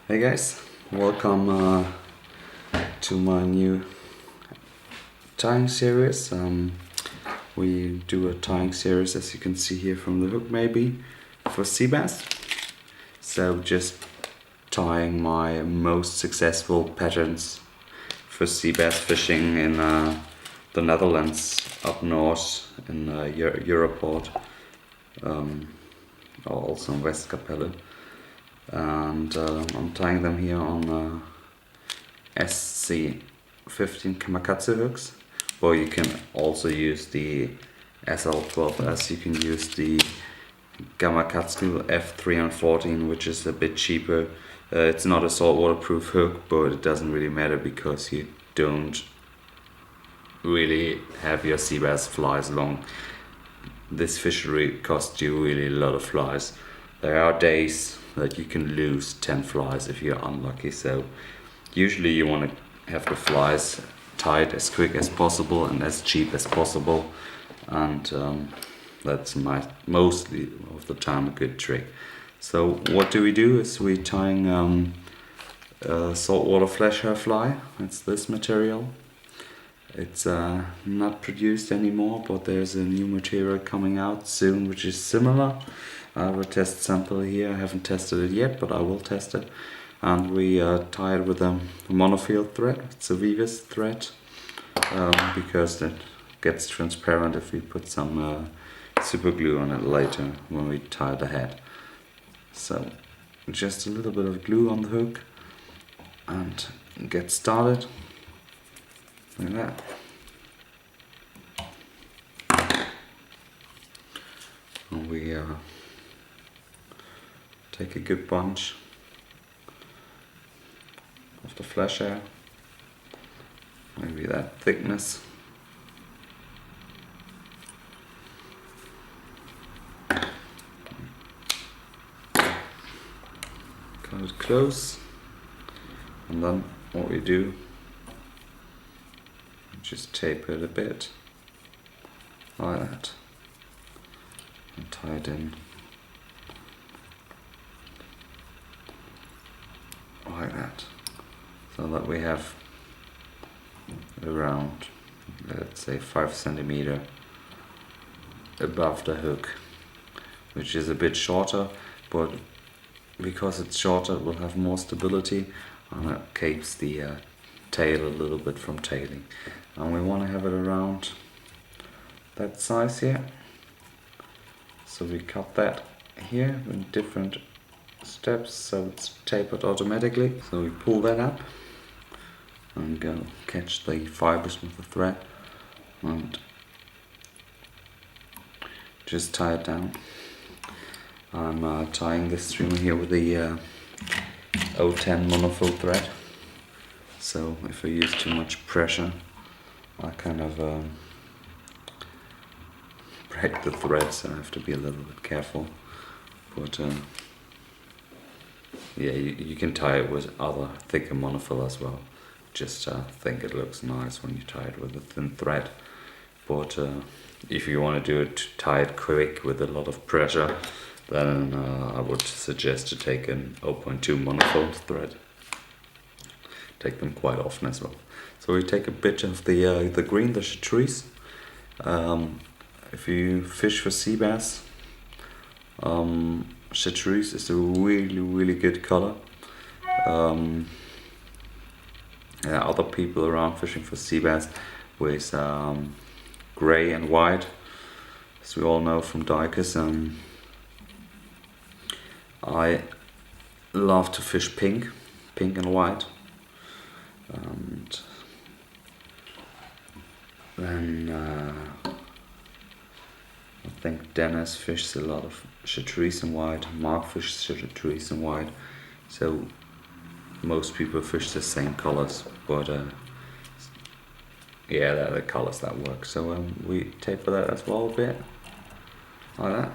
Hey guys, welcome to my new tying series. We do a tying series, as you can see here from the hook, maybe for sea bass. So just tying my most successful patterns for sea bass fishing in the Netherlands, up north in Europort, also in Westkapelle. And I'm tying them here on SC15 Kamakatsu hooks, or you can also use the SL12S. You can use the Gamakatsu F314, which is a bit cheaper. It's not a saltwater proof hook, but it doesn't really matter because you don't really have your sea bass flies long. This fishery costs you really a lot of flies. There are days that you can lose 10 flies if you're unlucky, so usually you want to have the flies tied as quick as possible and as cheap as possible, and that's mostly of the time a good trick. So what do? Is we tying a saltwater flash hair fly. It's this material. It's not produced anymore, but there's a new material coming out soon which is similar. I have a test sample here. I haven't tested it yet, but I will test it. And we tie it with a monofield thread. It's a Vivis thread, because it gets transparent if we put some super glue on it later when we tie the head. So just a little bit of glue on the hook and get started. Like that. And we take a good bunch of the flash hair, maybe that thickness. Cut it close, and then what we do, just tape it a bit like that and tie it in like that, so that we have around, let's say, 5 centimeter above the hook, which is a bit shorter, but because it's shorter it will have more stability and it keeps the tail a little bit from tailing. And we want to have it around that size here, so we cut that here in different steps so it's tapered automatically. So we pull that up and go catch the fibers with the thread and just tie it down. I'm tying this string here with the 010 monofield thread, so if I use too much pressure I kind of break the thread, so I have to be a little bit careful. But yeah, you can tie it with other thicker monofill as well. Just think it looks nice when you tie it with a thin thread. But if you want to do it, tie it quick with a lot of pressure, then I would suggest to take an 0.2 monofill thread. Take them quite often as well. So we take a bit of the green, the chartreuse. If you fish for sea bass, chartreuse is a really good color. Other people around fishing for sea bass with gray and white, as we all know from dikers. I love to fish pink and white. And then I think Dennis fishes a lot of chartreuse and white, Mark fishes chartreuse and white, so most people fish the same colors, but yeah, they're the colors that work. So we taper that as well a bit, like that.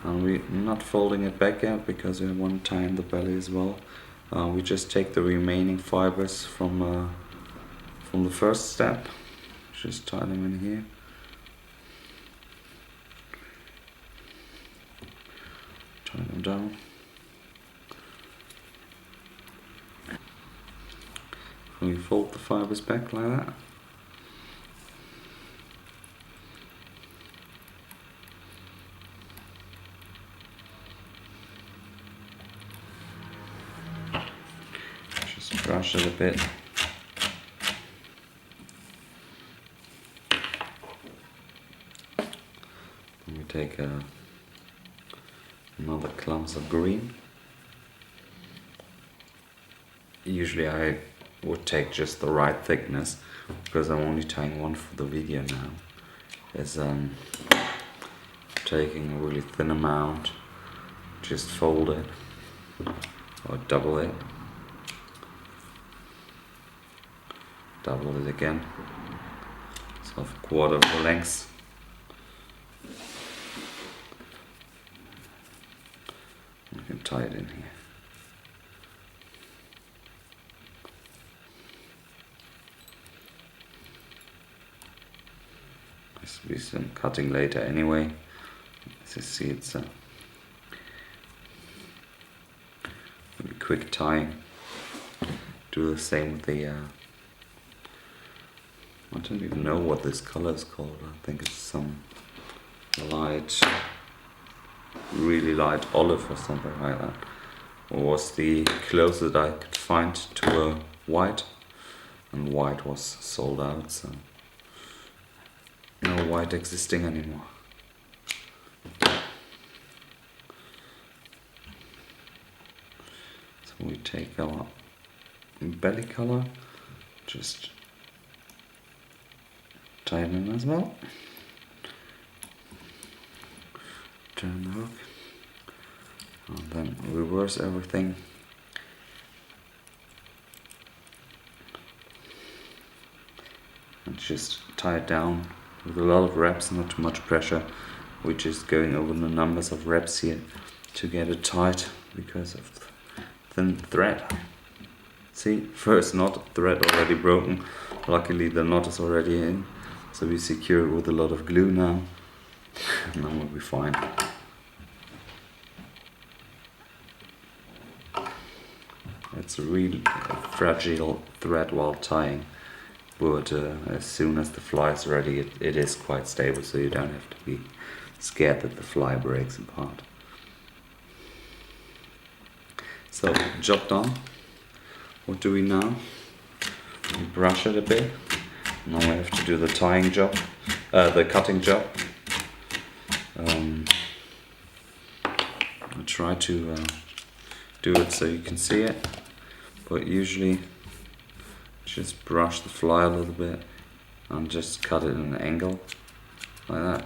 And we're not folding it back yet because we want to tie in the belly as well. We just take the remaining fibers from the first step, just tie them in here. down. We fold the fibers back like that. Just brush it a bit. Then we take another class of green. Usually I would take just the right thickness, because I'm only tying one for the video now. Is taking a really thin amount, just fold it or double it again, so a quarter of the length. You can tie it in here. There's be some cutting later anyway. As you see, it's a really quick tying. Do the same with the I don't even know what this color is called. I think it's some really light olive or something like that. Or was the closest I could find to a white, and white was sold out, so no white existing anymore. So we take our belly color, just tie it in as well. Turn the hook, and then reverse everything. And just tie it down with a lot of reps, not too much pressure. We're just going over the numbers of reps here to get it tight because of the thin thread. See, first knot, thread already broken. Luckily the knot is already in, so we secure it with a lot of glue now, and then we'll be fine. It's a really fragile thread while tying, but as soon as the fly is ready, it is quite stable, so you don't have to be scared that the fly breaks apart. So, job done. What do we now? We brush it a bit. Now we have to do the tying job, the cutting job. I'll try to do it so you can see it, but usually just brush the fly a little bit and just cut it at an angle like that.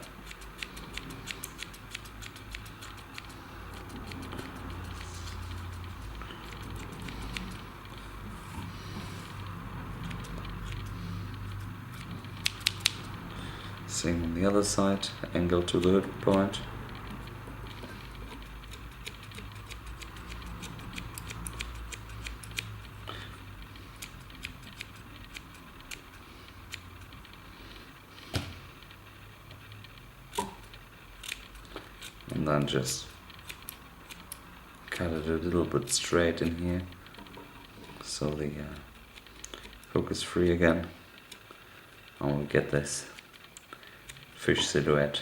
Same on the other side, angle to the hook point. And then just cut it a little bit straight in here, so the hook is free again, and we'll get this fish silhouette.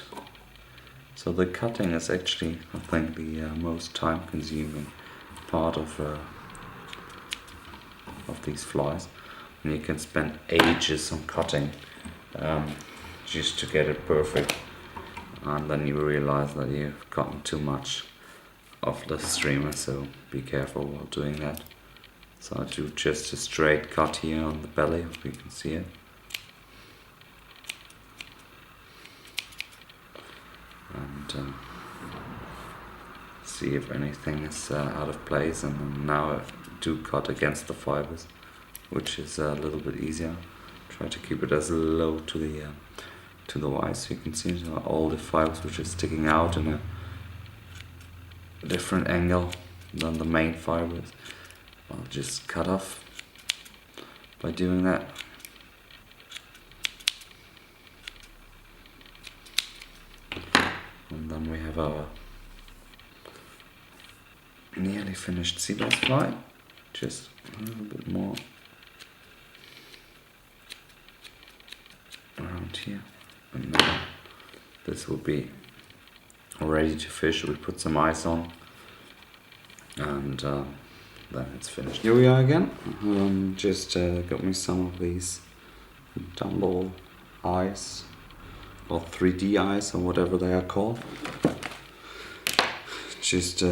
So the cutting is actually, I think, the most time-consuming part of these flies, and you can spend ages on cutting just to get it perfect, and then you realize that you've gotten too much of the streamer, so be careful while doing that. So I do just a straight cut here on the belly, if you can see it. And see if anything is out of place, and then now I do cut against the fibers, which is a little bit easier. Try to keep it as low to the Y, so you can see all the fibers which are sticking out in a different angle than the main fibers. I'll just cut off by doing that. And then we have our nearly finished sea bass fly. Just a little bit more around here, and now this will be ready to fish. We put some ice on, and then it's finished. Here we are again. Just got me some of these Dumble eyes, or 3D eyes, or whatever they are called. Just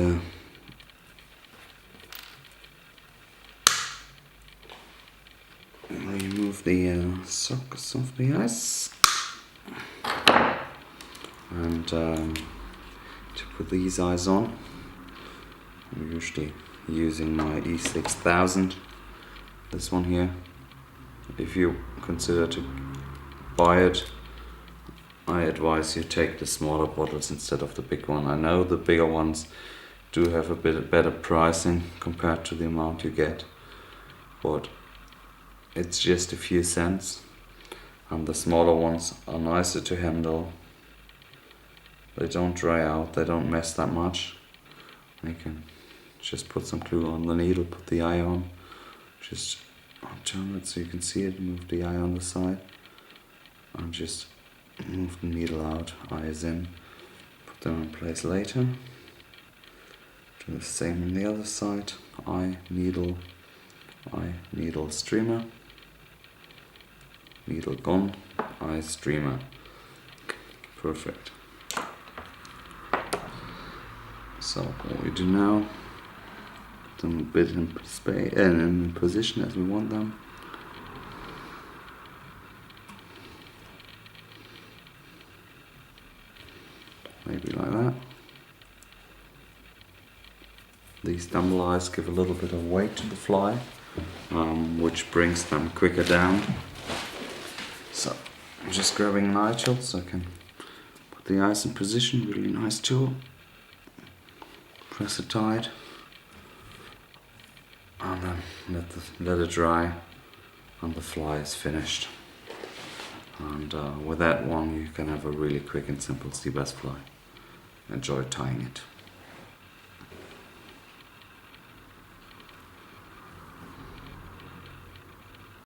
remove the sockets of the ice, and to put these eyes on, I'm usually using my E6000, this one here. If you consider to buy it, I advise you take the smaller bottles instead of the big one. I know the bigger ones do have a bit better pricing compared to the amount you get, but it's just a few cents, and the smaller ones are nicer to handle. They don't dry out, they don't mess that much. You can just put some glue on the needle, put the eye on, just turn it so you can see it, move the eye on the side, and just move the needle out, eyes in, put them in place later. Do the same on the other side, eye, needle, streamer, needle gone, eye, streamer. Perfect. So what we do now, put them a bit in space and in position as we want them. Maybe like that. These Dumble eyes give a little bit of weight to the fly, which brings them quicker down. So I'm just grabbing nigel so I can put the eyes in position. Really nice tool. Press it tight, and then let it dry, and the fly is finished. And with that one you can have a really quick and simple sea bass fly. Enjoy tying it.